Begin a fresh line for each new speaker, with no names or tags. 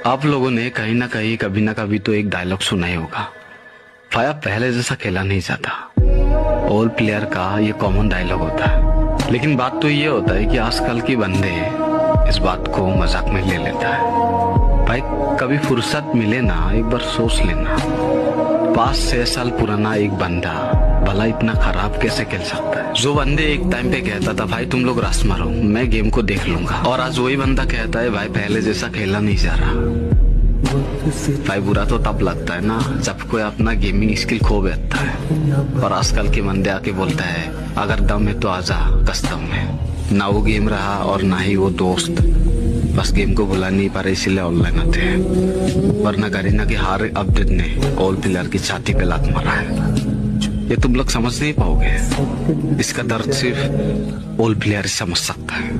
आप लोगों ने कहीं ना कहीं कभी ना कभी तो एक डायलॉग सुना ही होगा, भाई अब पहले जैसा खेला नहीं जाता। ऑल प्लेयर का ये कॉमन डायलॉग होता है, लेकिन बात तो ये होता है कि आजकल के बंदे इस बात को मजाक में ले लेता है। भाई कभी फुर्सत मिले ना एक बार सोच लेना, 5-6 साल पुराना एक बंदा भला इतना खराब कैसे खेल सकता है। जो बंदे एक टाइम पे कहता था भाई तुम लोग रस मारो मैं गेम को देख लूंगा, और आज वही बंदा कहता है भाई पहले जैसा खेलना नहीं जा रहा। भाई बुरा तो तब लगता है ना जब कोई अपना गेमिंग स्किल खो बैठता है, और आजकल के बंदे आके बोलता है अगर दम है तो आजा कस्टम में। ना वो गेम रहा और ना ही वो दोस्त, बस गेम को भुला नहीं पा रहे इसीलिए ऑनलाइन आते हैं। वरना करीना की हर अपडेट ने ऑल प्लेयर की छाती पे लात मारा है। ये तुम लोग समझ नहीं पाओगे, इसका दर्द सिर्फ ऑल प्लेयर समझ सकता है।